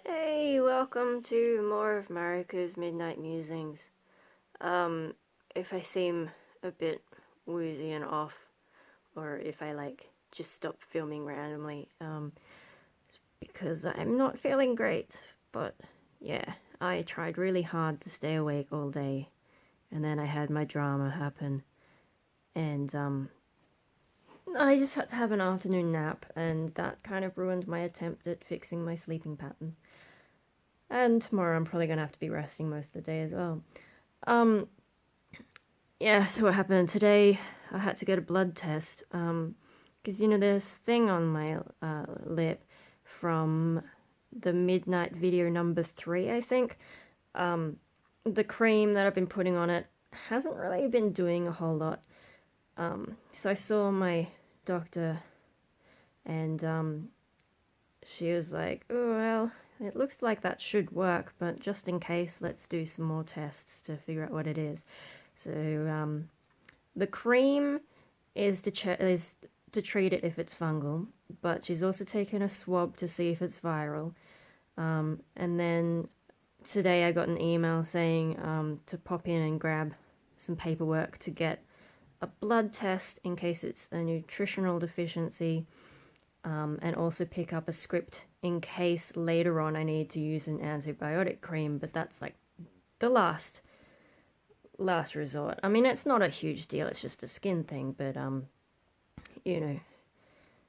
Hey, welcome to more of Mariko's Midnight Musings. If I seem a bit woozy and off, or if I just stop filming randomly, it's because I'm not feeling great. But yeah, I tried really hard to stay awake all day, and then I had my drama happen, and I just had to have an afternoon nap, and that kind of ruined my attempt at fixing my sleeping pattern. And tomorrow I'm probably gonna have to be resting most of the day as well. Um, yeah, so what happened today? I had to get a blood test. Because there's thing on my lip from the midnight video number 3, I think. The cream that I've been putting on it hasn't really been doing a whole lot. So I saw my doctor, and she was like, "Oh well, it looks like that should work, but just in case, let's do some more tests to figure out what it is." So the cream is to treat it if it's fungal, but she's also taken a swab to see if it's viral. And then today I got an email saying to pop in and grab some paperwork to get a blood test in case it's a nutritional deficiency, and also pick up a script in case later on I need to use an antibiotic cream, but that's like the last resort. I mean, it's not a huge deal, it's just a skin thing, but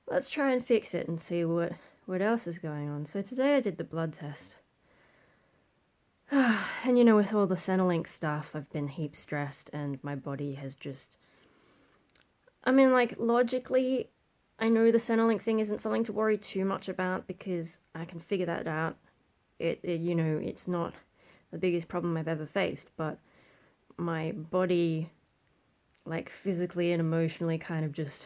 let's try and fix it and see what else is going on. So today I did the blood test. And with all the Centrelink stuff, I've been heap stressed, and my body has just... I mean, logically, I know the Centrelink thing isn't something to worry too much about because I can figure that out. It's not the biggest problem I've ever faced, but my body, physically and emotionally kind of just,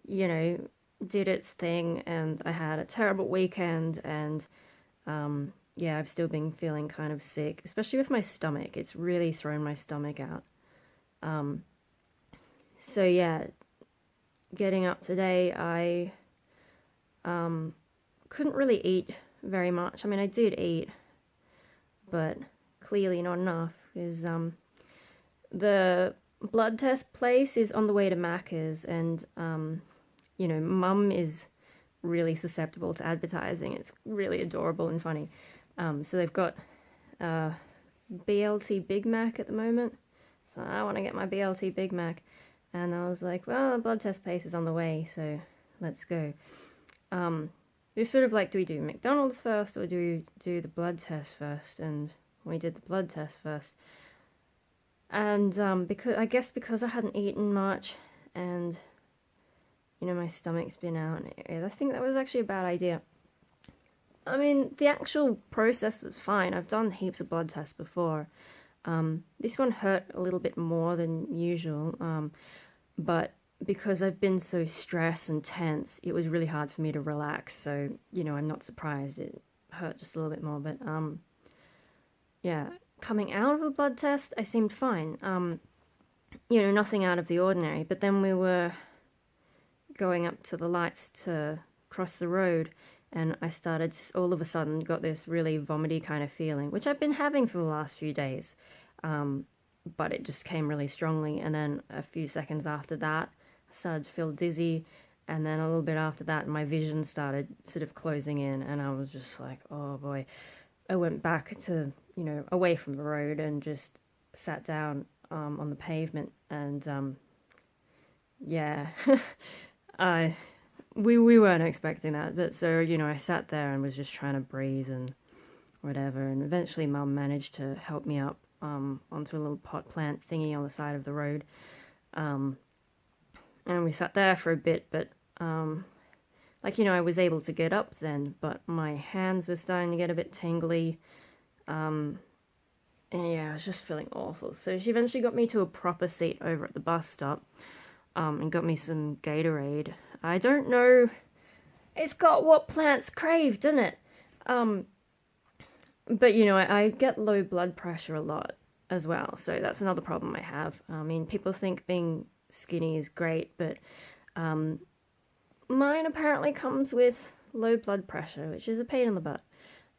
did its thing, and I had a terrible weekend, and, yeah, I've still been feeling kind of sick, especially with my stomach. It's really thrown my stomach out. So yeah, getting up today, I couldn't really eat very much. I mean, I did eat, but clearly not enough, because the blood test place is on the way to Macca's, and Mum is really susceptible to advertising. It's really adorable and funny. So they've got BLT Big Mac at the moment, so I want to get my BLT Big Mac. And I was like, well, the blood test place is on the way, so let's go. It's sort of like, do we do McDonald's first, or do we do the blood test first? And we did the blood test first. And because I hadn't eaten much, and my stomach's been out, I think that was actually a bad idea. I mean, the actual process was fine. I've done heaps of blood tests before. This one hurt a little bit more than usual, but because I've been so stressed and tense, it was really hard for me to relax, so, I'm not surprised it hurt just a little bit more, but, yeah, coming out of a blood test, I seemed fine, nothing out of the ordinary, but then we were going up to the lights to cross the road, and I started, all of a sudden, got this really vomity kind of feeling, which I've been having for the last few days, but it just came really strongly, and then a few seconds after that, I started to feel dizzy, and then a little bit after that, my vision started sort of closing in, and I was just like, oh boy. I went back to, away from the road, and just sat down on the pavement, and yeah, we weren't expecting that, but so, I sat there and was just trying to breathe and whatever, and eventually Mum managed to help me up onto a little pot plant thingy on the side of the road, and we sat there for a bit, but I was able to get up then, but my hands were starting to get a bit tingly, and yeah, I was just feeling awful. So she eventually got me to a proper seat over at the bus stop, and got me some Gatorade. I don't know, it's got what plants crave, doesn't it? But I get low blood pressure a lot as well, so that's another problem I have. I mean, people think being skinny is great, but mine apparently comes with low blood pressure, which is a pain in the butt.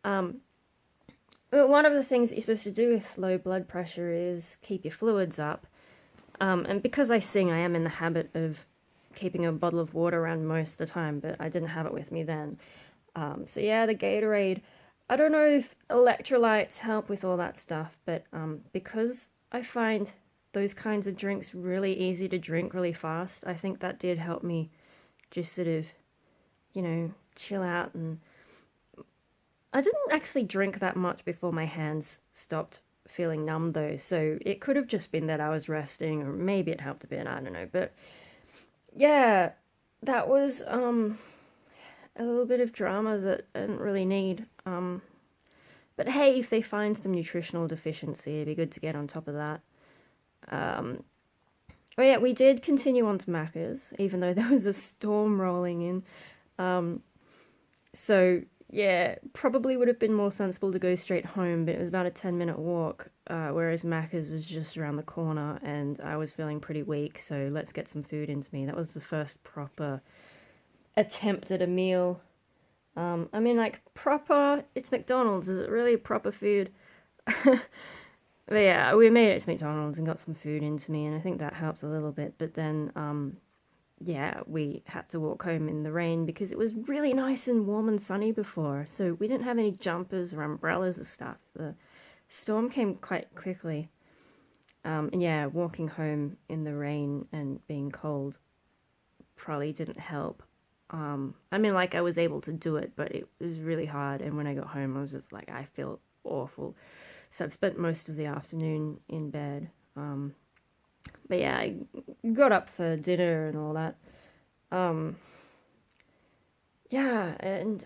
But one of the things that you're supposed to do with low blood pressure is keep your fluids up. And because I sing, I am in the habit of keeping a bottle of water around most of the time, but I didn't have it with me then. So yeah, the Gatorade. I don't know if electrolytes help with all that stuff, but because I find those kinds of drinks really easy to drink really fast, I think that did help me just sort of, you know, chill out. And I didn't actually drink that much before my hands stopped feeling numb though, so it could have just been that I was resting, or maybe it helped a bit, I don't know. But yeah, that was a little bit of drama that I didn't really need. But hey, if they find some nutritional deficiency, it'd be good to get on top of that. Oh yeah, we did continue on to Macca's, even though there was a storm rolling in. So yeah, probably would have been more sensible to go straight home, but it was about a 10-minute walk, whereas Macca's was just around the corner, and I was feeling pretty weak, so let's get some food into me. That was the first proper attempt at a meal. I mean, like, proper, it's McDonald's, is it really proper food? But yeah, we made it to McDonald's and got some food into me, and I think that helped a little bit, but then, yeah, we had to walk home in the rain because it was really nice and warm and sunny before, so we didn't have any jumpers or umbrellas or stuff. The storm came quite quickly. And yeah, walking home in the rain and being cold probably didn't help. I mean, like, I was able to do it, but it was really hard, and when I got home, I was just like, I feel awful. So I've spent most of the afternoon in bed. But yeah, I got up for dinner and all that. Yeah, and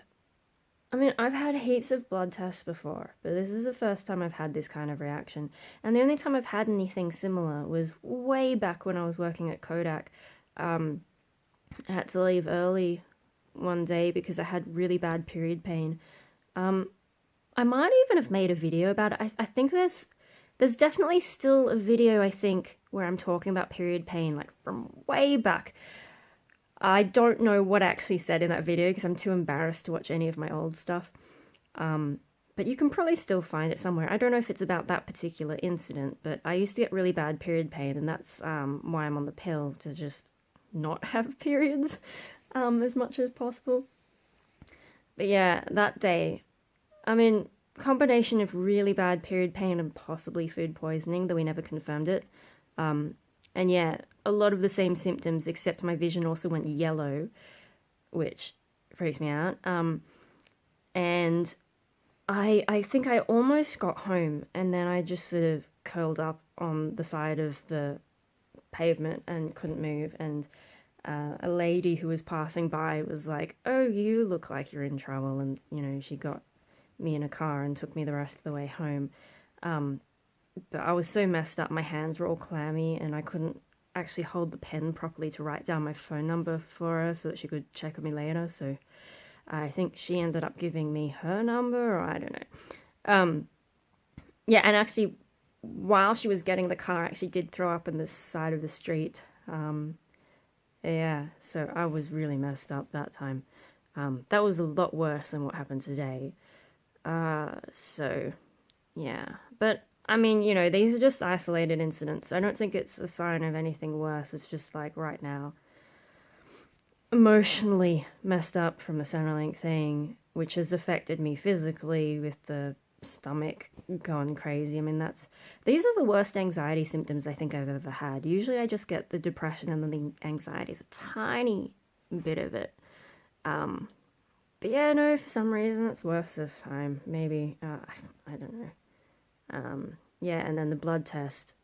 I mean, I've had heaps of blood tests before, but this is the first time I've had this kind of reaction. And the only time I've had anything similar was way back when I was working at Kodak. I had to leave early one day because I had really bad period pain. I might even have made a video about it. I think there's definitely still a video, I think, where I'm talking about period pain, like from way back. I don't know what I actually said in that video because I'm too embarrassed to watch any of my old stuff. But you can probably still find it somewhere. I don't know if it's about that particular incident, but I used to get really bad period pain, and that's why I'm on the pill, to just not have periods as much as possible. But yeah, that day, I mean, combination of really bad period pain and possibly food poisoning, though we never confirmed it. And yeah, a lot of the same symptoms, except my vision also went yellow, which freaks me out. And I think I almost got home, and then I just sort of curled up on the side of the pavement and couldn't move, and a lady who was passing by was like, "Oh, you look like you're in trouble," and, you know, she got me in a car and took me the rest of the way home. But I was so messed up, my hands were all clammy, and I couldn't actually hold the pen properly to write down my phone number for her so that she could check on me later, so I think she ended up giving me her number, or I don't know. Yeah, and actually, while she was getting the car, I actually did throw up on the side of the street. Yeah, so I was really messed up that time. That was a lot worse than what happened today. So, yeah. But, I mean, you know, these are just isolated incidents. I don't think it's a sign of anything worse. It's just, like, right now, emotionally messed up from the Centrelink thing, which has affected me physically with the stomach gone crazy. I mean, these are the worst anxiety symptoms I think I've ever had. Usually I just get the depression, and then the anxiety is a tiny bit of it. But yeah, no, for some reason it's worse this time. Maybe, I don't know. Yeah, and then the blood test.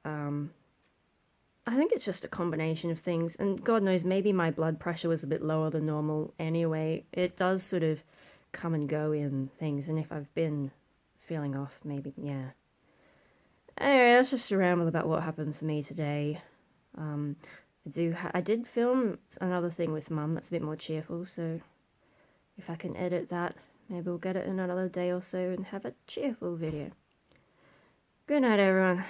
I think it's just a combination of things, and God knows, maybe my blood pressure was a bit lower than normal anyway. It does sort of come and go in things, and if I've been feeling off, maybe, yeah. Anyway, that's just a ramble about what happened to me today. I did film another thing with Mum that's a bit more cheerful, so if I can edit that, maybe we'll get it in another day or so and have a cheerful video. Good night, everyone.